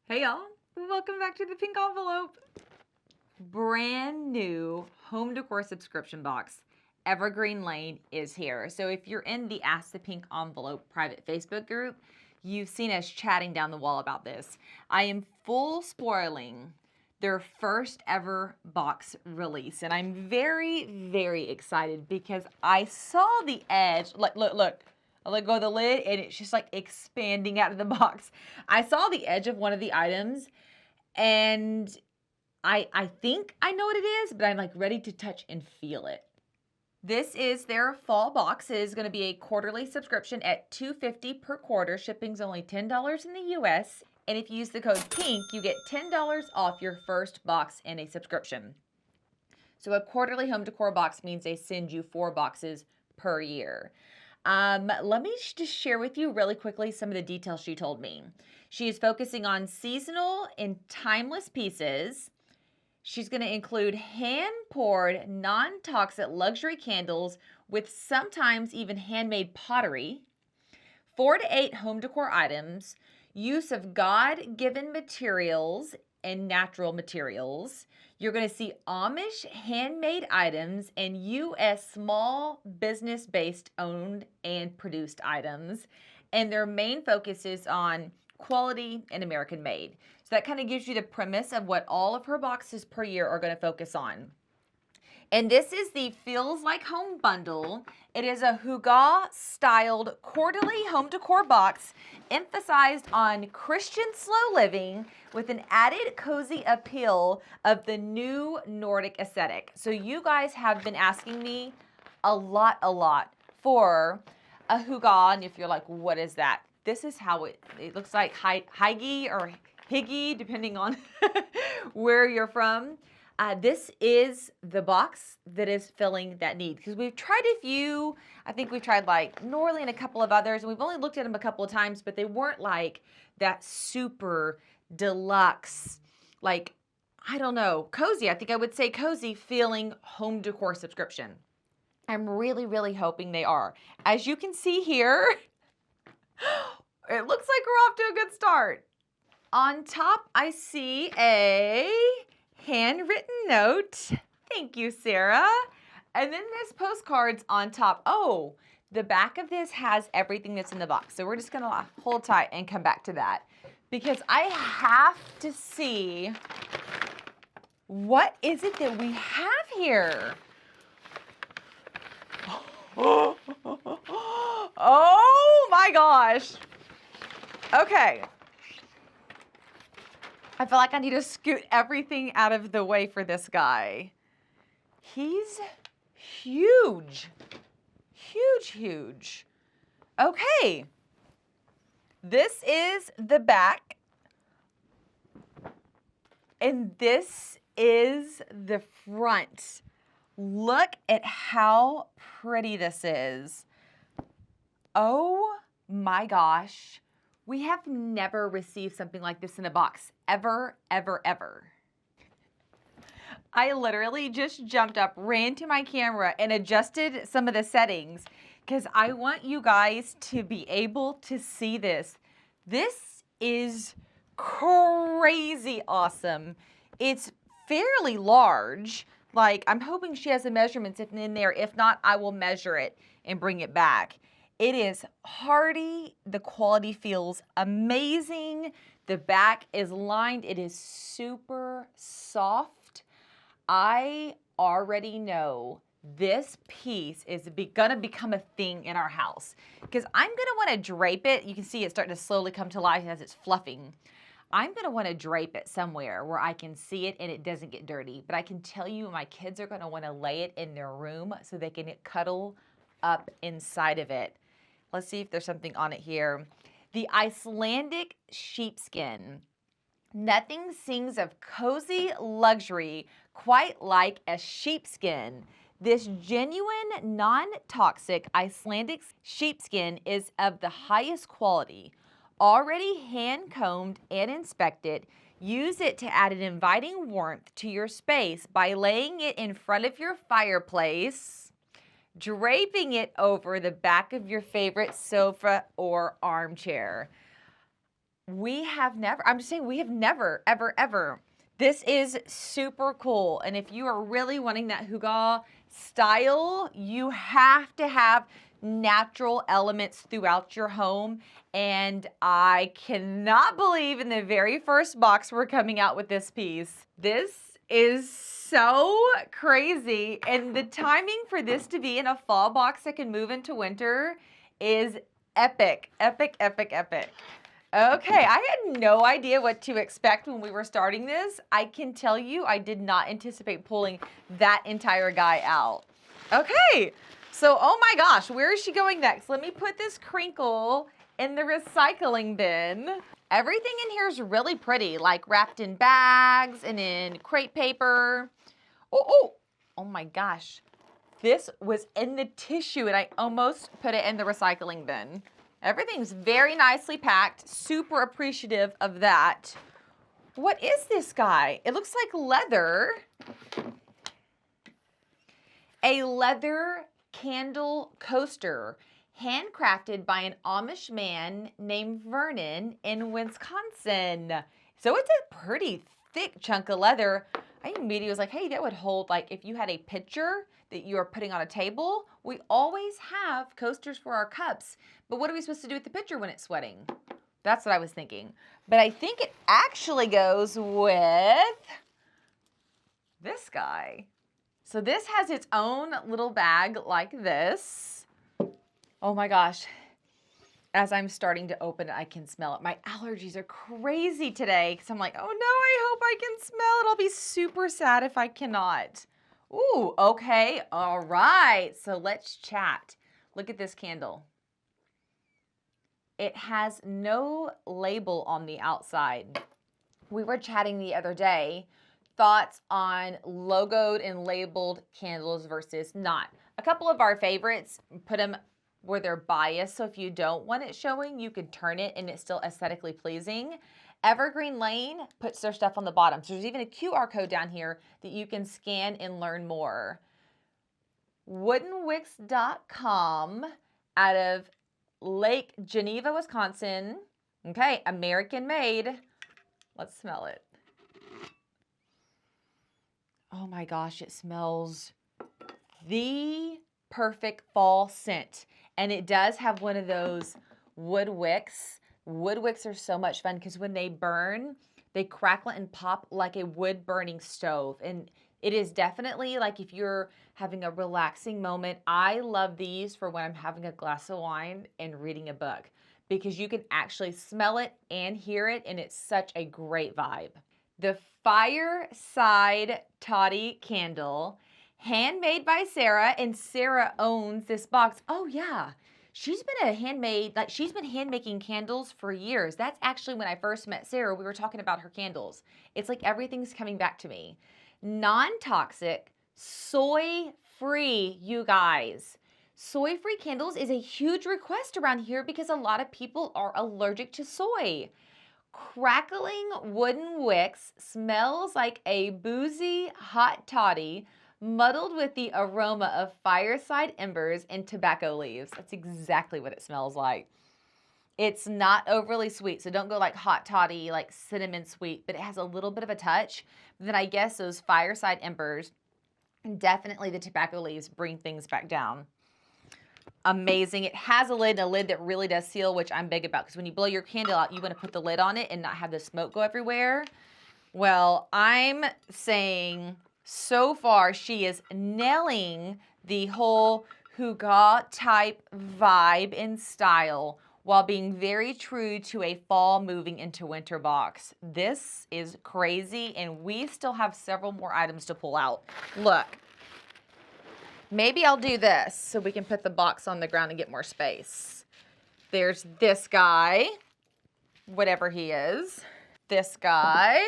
Hey y'all, welcome back to the Pink Envelope. Brand new home decor subscription box, Evergreen Lane, is here. So if you're in the Ask the Pink Envelope private Facebook group, you've seen us chatting down the wall about this. I am full spoiling their first ever box release, and I'm very, very excited because I saw the edge. Look. I let go of the lid and it's just like expanding out of the box. I saw the edge of one of the items and I think I know what it is, but I'm like ready to touch and feel it. This is their fall box. It is going to be a quarterly subscription at $2.50 per quarter. Shipping's only $10 in the US. And if you use the code PINK, you get $10 off your first box in a subscription. So a quarterly home decor box means they send you 4 boxes per year. Let me just share with you really quickly some of the details she told me. She is focusing on seasonal and timeless pieces. She's going to include hand-poured, non-toxic luxury candles with sometimes even handmade pottery, 4 to 8 home decor items, use of God-given materials and natural materials. You're going to see Amish handmade items and U.S. small business-based owned and produced items. And their main focus is on quality and American made. So that kind of gives you the premise of what all of her boxes per year are going to focus on. And this is the Feels Like Home bundle. It is a Hygge styled quarterly home decor box emphasized on Christian slow living with an added cozy appeal of the new Nordic aesthetic. So you guys have been asking me a lot for a Hygge, and if you're like, what is that? This is how it looks like, Hygge or Hygge, depending on where you're from. This is the box that is filling that need because we've tried a few. I think we've tried like Norley and a couple of others, and we've only looked at them a couple of times, but they weren't like that super deluxe, like, I don't know, cozy. I think I would say cozy feeling home decor subscription. I'm really hoping they are. As you can see here, it looks like we're off to a good start. On top, I see a handwritten note. Thank you, Sarah. And then there's postcards on top. Oh, the back of this has everything that's in the box. So we're just gonna hold tight and come back to that because I have to see what is it that we have here. Oh my gosh. Okay. I feel like I need to scoot everything out of the way for this guy. He's huge. Huge. Okay. This is the back. And this is the front. Look at how pretty this is. Oh my gosh. We have never received something like this in a box, ever. I literally just jumped up, ran to my camera, and adjusted some of the settings because I want you guys to be able to see this. This is crazy awesome. It's fairly large. Like, I'm hoping she has the measurements in there. If not, I will measure it and bring it back. It is hardy. The quality feels amazing. The back is lined. It is super soft. I already know this piece is gonna become a thing in our house because I'm gonna want to drape it. You can see it starting to slowly come to life as it's fluffing. I'm gonna want to drape it somewhere where I can see it and it doesn't get dirty. But I can tell you my kids are gonna want to lay it in their room so they can cuddle up inside of it. Let's see if there's something on it here. The Icelandic Sheepskin. Nothing sings of cozy luxury quite like a sheepskin. This genuine, non-toxic Icelandic sheepskin is of the highest quality. Already hand-combed and inspected, use it to add an inviting warmth to your space by laying it in front of your fireplace, draping it over the back of your favorite sofa or armchair. I'm just saying we have never, ever, ever. This is super cool. And if you are really wanting that Hygge style, you have to have natural elements throughout your home. And I cannot believe in the very first box we're coming out with this piece. This is so crazy. And the timing for this to be in a fall box that can move into winter is epic, epic, epic, epic. Okay, I had no idea what to expect when we were starting this. I can tell you I did not anticipate pulling that entire guy out. Okay, so oh my gosh, where is she going next? Let me put this crinkle in the recycling bin. Everything in here is really pretty, like wrapped in bags and in crepe paper. Oh my gosh. This was in the tissue and I almost put it in the recycling bin. Everything's very nicely packed, super appreciative of that. What is this guy? It looks like leather. A leather candle coaster, handcrafted by an Amish man named Vernon in Wisconsin. So it's a pretty thick chunk of leather. I immediately was like, hey, that would hold, like if you had a pitcher that you are putting on a table, we always have coasters for our cups. But what are we supposed to do with the pitcher when it's sweating? That's what I was thinking. But I think it actually goes with this guy. So this has its own little bag like this. Oh my gosh. As I'm starting to open it, I can smell it. My allergies are crazy today because I'm like, oh no, I hope I can smell it. I'll be super sad if I cannot. Ooh, okay, all right. So let's chat. Look at this candle. It has no label on the outside. We were chatting the other day, thoughts on logoed and labeled candles versus not. A couple of our favorites, put them where they're biased, so if you don't want it showing, you can turn it and it's still aesthetically pleasing. Evergreen Lane puts their stuff on the bottom. So there's even a QR code down here that you can scan and learn more. Woodenwicks.com out of Lake Geneva, Wisconsin. Okay, American made. Let's smell it. Oh my gosh, it smells the perfect fall scent. And it does have one of those wood wicks. Wood wicks are so much fun because when they burn, they crackle and pop like a wood burning stove. And it is definitely like if you're having a relaxing moment. I love these for when I'm having a glass of wine and reading a book because you can actually smell it and hear it, and it's such a great vibe. The Fireside Toddy Candle, handmade by Sarah, and Sarah owns this box. Oh yeah. She's been she's been hand making candles for years. That's actually when I first met Sarah, we were talking about her candles. It's like everything's coming back to me. Non-toxic, soy-free, you guys. Soy-free candles is a huge request around here because a lot of people are allergic to soy. Crackling wooden wicks smells like a boozy hot toddy muddled with the aroma of fireside embers and tobacco leaves. That's exactly what it smells like. It's not overly sweet, so don't go like hot toddy, like cinnamon sweet, but it has a little bit of a touch. Then I guess those fireside embers and definitely the tobacco leaves bring things back down. Amazing. It has a lid, and a lid that really does seal, which I'm big about because when you blow your candle out, you want to put the lid on it and not have the smoke go everywhere. Well, I'm saying so far she is nailing the whole Hygge type vibe and style while being very true to a fall moving into winter box. This is crazy, and we still have several more items to pull out. Look. Maybe I'll do this so we can put the box on the ground and get more space. There's this guy, whatever he is. This guy.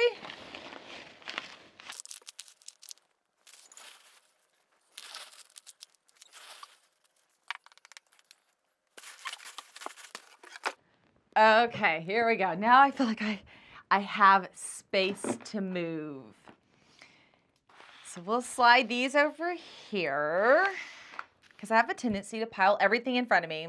Okay, here we go. Now I feel like I have space to move. So we'll slide these over here because I have a tendency to pile everything in front of me.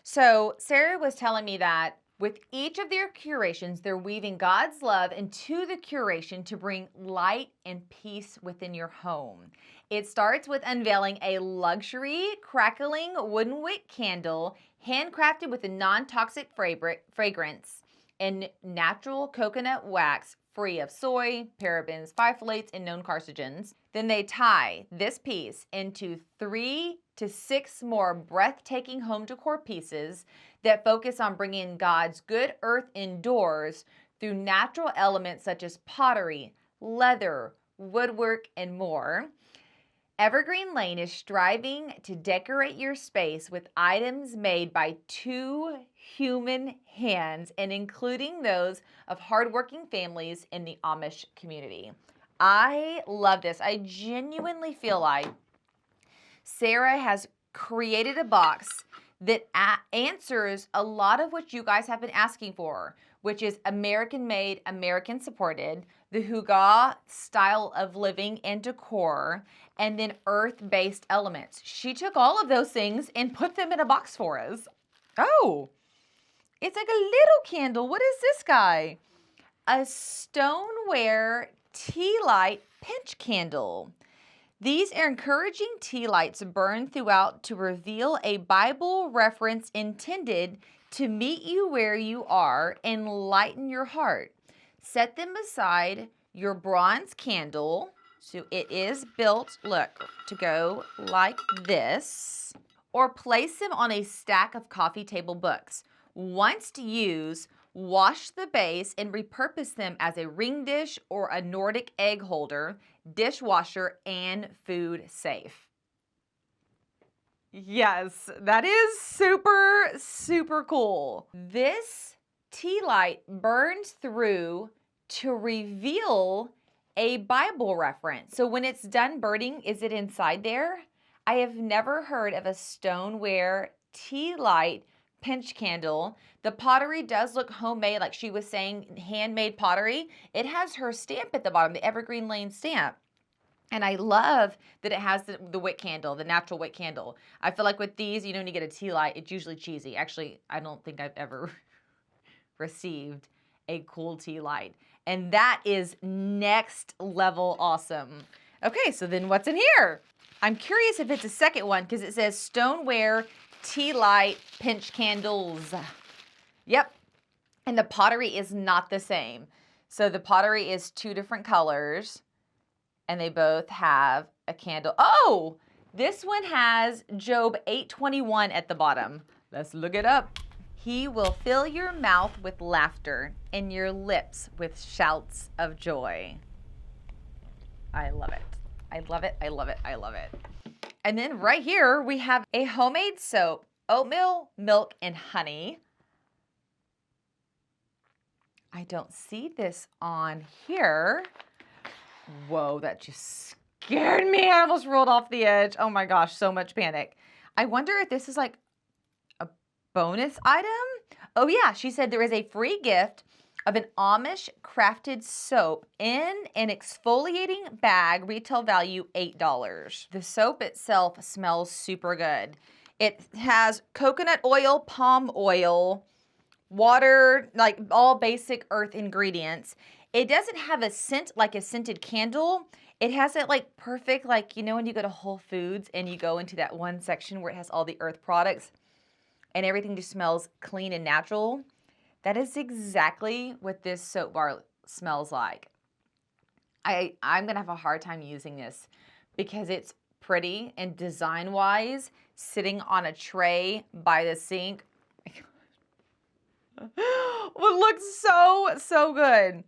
So Sarah was telling me that With each of their curations, they're weaving God's love into the curation to bring light and peace within your home. It starts with unveiling a luxury, crackling wooden wick candle, handcrafted with a non-toxic fragrance and natural coconut wax, free of soy, parabens, phthalates, and known carcinogens. Then they tie this piece into 3 to 6 more breathtaking home decor pieces that focus on bringing God's good earth indoors through natural elements such as pottery, leather, woodwork, and more. Evergreen Lane is striving to decorate your space with items made by 2 human hands and including those of hardworking families in the Amish community. I love this. I genuinely feel like Sarah has created a box that answers a lot of what you guys have been asking for, which is American made, American supported, the Hygge style of living and decor, and then earth-based elements. She took all of those things and put them in a box for us. Oh, it's like a little candle. What is this guy? A Stoneware Tea-light Pinch Candle. These are encouraging tea lights burn throughout to reveal a Bible reference intended to meet you where you are and lighten your heart. Set them beside your bronze candle. So it is built, look, to go like this. Or place them on a stack of coffee table books. Once to use, wash the base and repurpose them as a ring dish or a Nordic egg holder, dishwasher, and food safe. Yes, that is super, super cool. This tea light burns through to reveal a Bible reference. So when it's done burning, is it inside there? I have never heard of a Stoneware tea light pinch candle. The pottery does look homemade, like she was saying, handmade pottery. It has her stamp at the bottom, the Evergreen Lane stamp. And I love that it has the wick candle, the natural wick candle. I feel like with these, you know, when you get a tea light, it's usually cheesy. Actually, I don't think I've ever received a cool tea light. And that is next level awesome. Okay, so then what's in here? I'm curious if it's a second one because it says Stoneware Tea-light Pinch Candles. Yep. And the pottery is not the same. So the pottery is 2 different colors and they both have a candle. Oh, this one has Job 8:21 at the bottom. Let's look it up. He will fill your mouth with laughter and your lips with shouts of joy. I love it. I love it. I love it. I love it. And then right here, we have a homemade soap, oatmeal, milk, and honey. I don't see this on here. Whoa, that just scared me. I almost rolled off the edge. Oh my gosh, so much panic. I wonder if this is like a bonus item. Oh yeah, she said there is a free gift of an Amish crafted soap in an exfoliating bag, retail value $8. The soap itself smells super good. It has coconut oil, palm oil, water, like all basic earth ingredients. It doesn't have a scent like a scented candle. It has that like perfect, like, you know, when you go to Whole Foods and you go into that one section where it has all the earth products and everything just smells clean and natural. That is exactly what this soap bar smells like. I'm going to have a hard time using this because it's pretty and design-wise, sitting on a tray by the sink. Would look so good.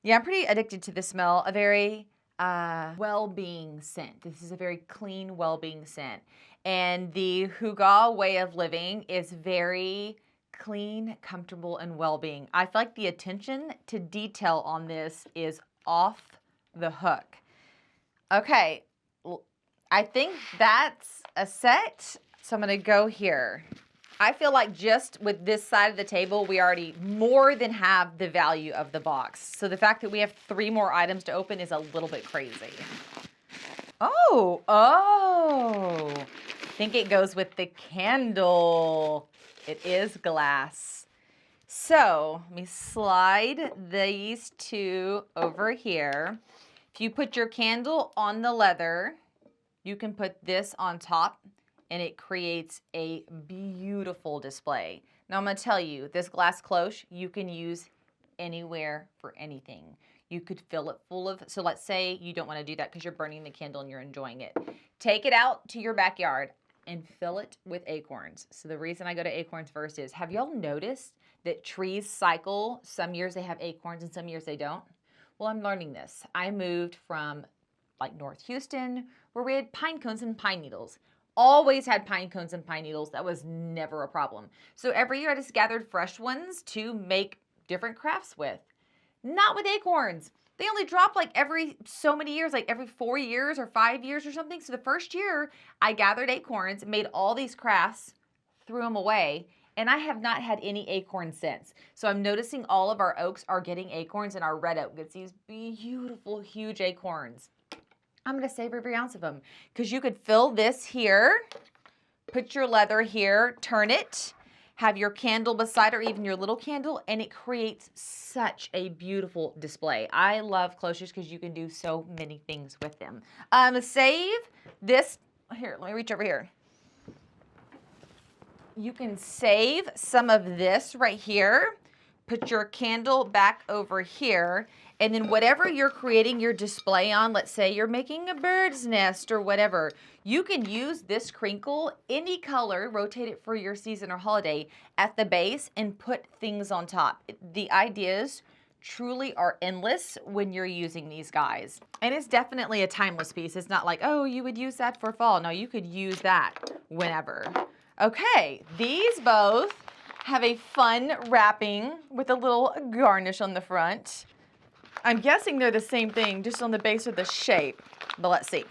Yeah, I'm pretty addicted to the smell. A very well-being scent. This is a very clean, well-being scent. And the Hygge way of living is very clean, comfortable, and well-being. I feel like the attention to detail on this is off the hook. Okay, I think that's a set, so I'm gonna go here. I feel like just with this side of the table, we already more than have the value of the box. So the fact that we have 3 more items to open is a little bit crazy. Oh, I think it goes with the candle. It is glass. So let me slide these two over here. If you put your candle on the leather, you can put this on top and it creates a beautiful display. Now I'm going to tell you, this glass cloche you can use anywhere for anything. You could fill it full of, so let's say you don't want to do that because you're burning the candle and you're enjoying it. Take it out to your backyard and fill it with acorns. So the reason I go to acorns first is, have y'all noticed that trees cycle? Some years they have acorns and some years they don't. Well, I'm learning this. I moved from like North Houston where we had pine cones and pine needles. Always had pine cones and pine needles. That was never a problem. So every year I just gathered fresh ones to make different crafts with. Not with acorns. They only drop like every so many years, like every 4 years or 5 years or something. So the first year I gathered acorns, made all these crafts, threw them away, and I have not had any acorns since. So I'm noticing all of our oaks are getting acorns, and our red oak gets these beautiful, huge acorns. I'm gonna save every ounce of them because you could fill this here, put your leather here, turn it, have your candle beside or even your little candle, and it creates such a beautiful display. I love cloches because you can do so many things with them. Save this, here, let me reach over here. You can save some of this right here, put your candle back over here, and then whatever you're creating your display on, let's say you're making a bird's nest or whatever, you can use this crinkle, any color, rotate it for your season or holiday at the base and put things on top. The ideas truly are endless when you're using these guys. And it's definitely a timeless piece. It's not like, oh, you would use that for fall. No, you could use that whenever. Okay, these both have a fun wrapping with a little garnish on the front. I'm guessing they're the same thing, just on the base of the shape, but let's see.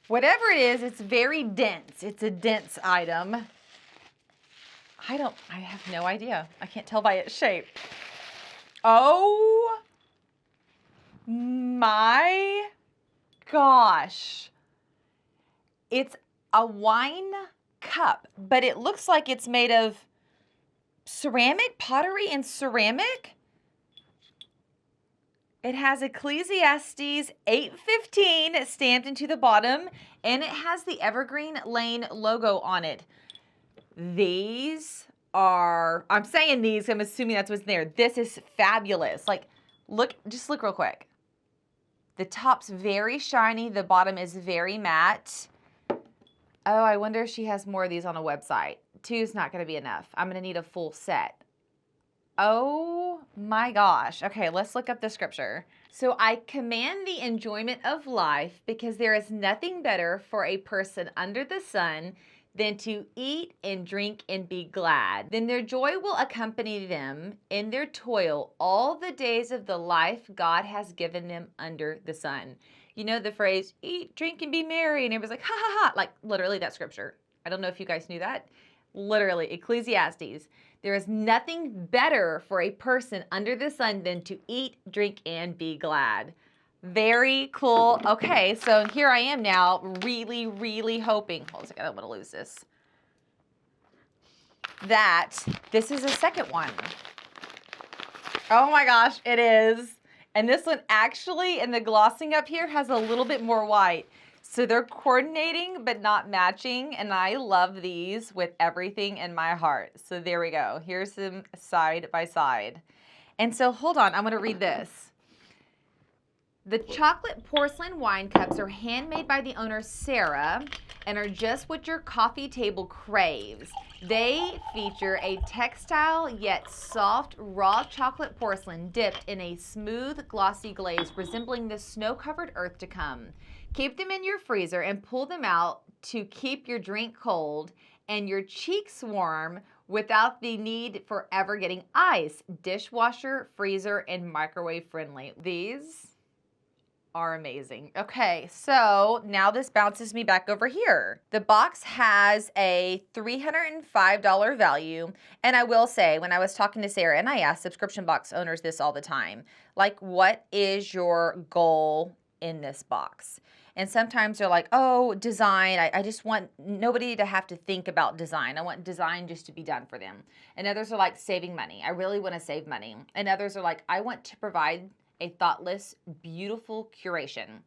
Whatever it is, it's very dense. It's a dense item. I have no idea. I can't tell by its shape. Oh my gosh. It's a wine cup, but it looks like it's made of ceramic, pottery and ceramic. It has Ecclesiastes 8:15 stamped into the bottom, and it has the Evergreen Lane logo on it. These are, I'm saying these, I'm assuming that's what's there. This is fabulous. Like, look, just look real quick. The top's very shiny. The bottom is very matte. Oh, I wonder if she has more of these on a website. 2's not going to be enough. I'm going to need a full set. Oh my gosh. Okay, let's look up the scripture. So I command the enjoyment of life because there is nothing better for a person under the sun than to eat and drink and be glad. Then their joy will accompany them in their toil all the days of the life God has given them under the sun. You know the phrase, eat, drink, and be merry, and everybody's like, ha ha ha, like literally that scripture. I don't know if you guys knew that. Literally, Ecclesiastes. There is nothing better for a person under the sun than to eat, drink, and be glad. Very cool. Okay, so here I am now, really, really hoping, hold on a second, I don't want to lose this, that this is a second one. Oh my gosh, it is. And this one actually, in the glossing up here, has a little bit more white. So they're coordinating but not matching, and I love these with everything in my heart. So there we go. Here's them side by side. And so hold on, I'm going to read this. The chocolate porcelain wine cups are handmade by the owner, Sarah, and are just what your coffee table craves. They feature a textile yet soft raw chocolate porcelain dipped in a smooth glossy glaze resembling the snow-covered earth to come. Keep them in your freezer and pull them out to keep your drink cold and your cheeks warm without the need for ever getting ice. Dishwasher, freezer, and microwave friendly. These are amazing. Okay, so now this bounces me back over here. The box has a $305 value, and I will say, when I was talking to Sarah, and I ask subscription box owners this all the time, like, what is your goal in this box? And sometimes they're like, oh, design, I just want nobody to have to think about design. I want design just to be done for them. And others are like, saving money. I really want to save money. And others are like, I want to provide a thoughtless, beautiful curation.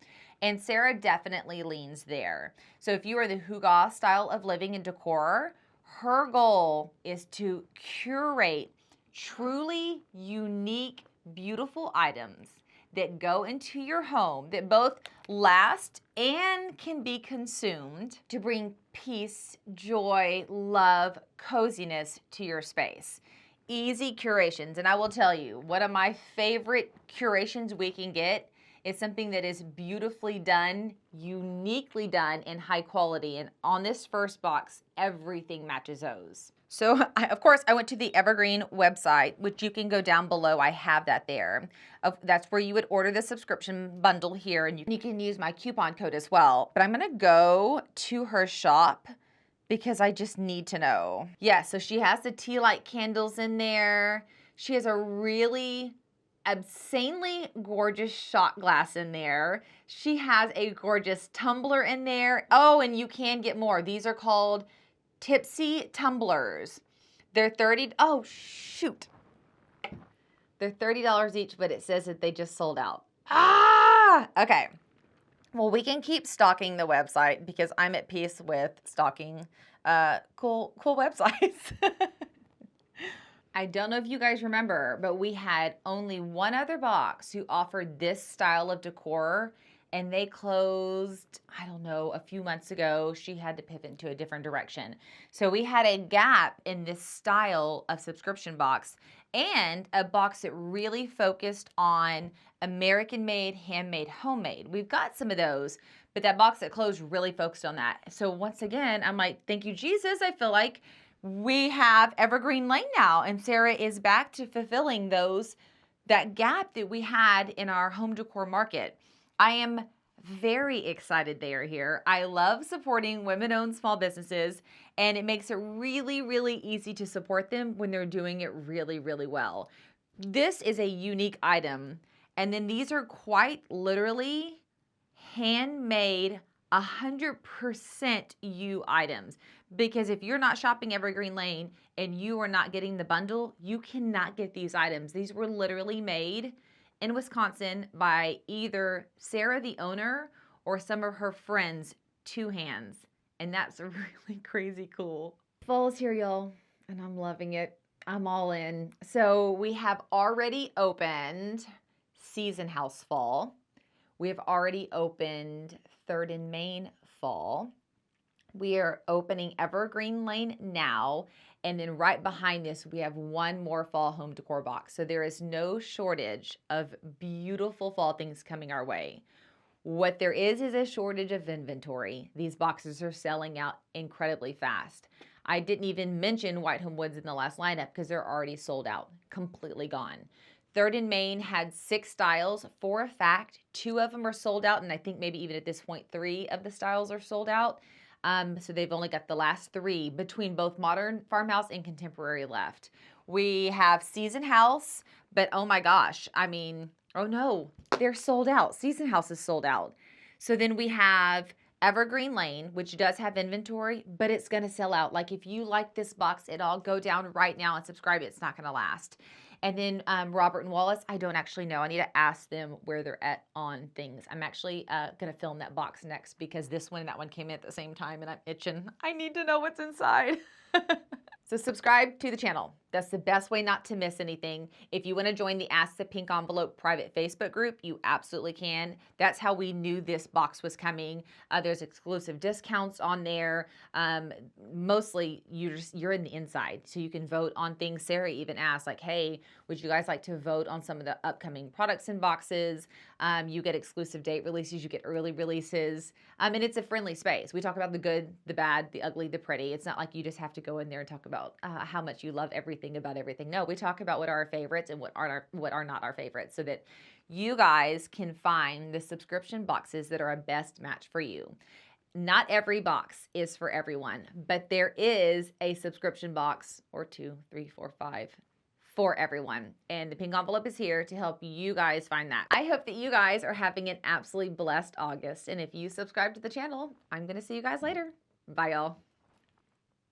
And Sarah definitely leans there. So if you are the Hygge style of living and decor, her goal is to curate truly unique, beautiful items that go into your home that both last and can be consumed to bring peace, joy, love, coziness to your space. Easy curations. And I will tell you, one of my favorite curations we can get is something that is beautifully done, uniquely done, and high quality. And on this first box, everything matches those. So, of course, I went to the Evergreen website, which you can go down below. I have that there. That's where you would order the subscription bundle here, and you can use my coupon code as well. But I'm going to go to her shop because I just need to know. Yeah, so she has the tea-light candles in there. She has a really obscenely gorgeous shot glass in there. She has a gorgeous tumbler in there. Oh, and you can get more. These are called Tipsy tumblers. They're oh shoot. They're $30 each, but it says that they just sold out. Ah, okay. Well, we can keep stalking the website because I'm at peace with stalking cool websites. I don't know if you guys remember, but we had only one other box who offered this style of decor, and they closed, I don't know, a few months ago. She had to pivot into a different direction. So we had a gap in this style of subscription box and a box that really focused on American-made, handmade, homemade. We've got some of those, but that box that closed really focused on that. So once again, I'm like, thank you, Jesus. I feel like we have Evergreen Lane now, and Sarah is back to fulfilling that gap that we had in our home decor market. I am very excited they are here. I love supporting women-owned small businesses, and it makes it really, really easy to support them when they're doing it really, really well. This is a unique item, and then these are quite literally handmade 100% you items, because if you're not shopping Evergreen Lane and you are not getting the bundle, you cannot get these items. These were literally made in Wisconsin by either Sarah, the owner, or some of her friends, two hands. And that's really crazy cool. Fall is here, y'all, and I'm loving it. I'm all in. So we have already opened Season House Fall. We have already opened Third and Main Fall. We are opening Evergreen Lane now. And then right behind this, we have one more fall home decor box. So there is no shortage of beautiful fall things coming our way. What there is a shortage of inventory. These boxes are selling out incredibly fast. I didn't even mention White Home Woods in the last lineup because they're already sold out, completely gone. Third and Main had 6 styles. For a fact, 2 of them are sold out, and I think maybe even at this point, 3 of the styles are sold out. So they've only got the last 3 between both modern farmhouse and contemporary left. We have Season House, but oh my gosh, I mean, oh no, they're sold out. Season House is sold out. So then we have Evergreen Lane, which does have inventory, but it's going to sell out. Like if you like this box at all, go down right now and subscribe. It's not going to last. And then Robert and Wallace, I don't actually know. I need to ask them where they're at on things. I'm actually going to film that box next because this one and that one came in at the same time and I'm itching. I need to know what's inside. So subscribe to the channel. That's the best way not to miss anything. If you want to join the Ask the Pink Envelope private Facebook group, you absolutely can. That's how we knew this box was coming. There's exclusive discounts on there. Mostly you're in the inside, so you can vote on things. Sarah even asked, like, hey, would you guys like to vote on some of the upcoming products in boxes? You get exclusive date releases, you get early releases, and it's a friendly space. We talk about the good, the bad, the ugly, the pretty. It's not like you just have to go in there and talk about how much you love everything about everything. No, we talk about what are our favorites and what are not our favorites, so that you guys can find the subscription boxes that are a best match for you. Not every box is for everyone, but there is a subscription box, or 2, 3, 4, 5, for everyone. And the pink envelope is here to help you guys find that. I hope that you guys are having an absolutely blessed August. And if you subscribe to the channel, I'm going to see you guys later. Bye, y'all.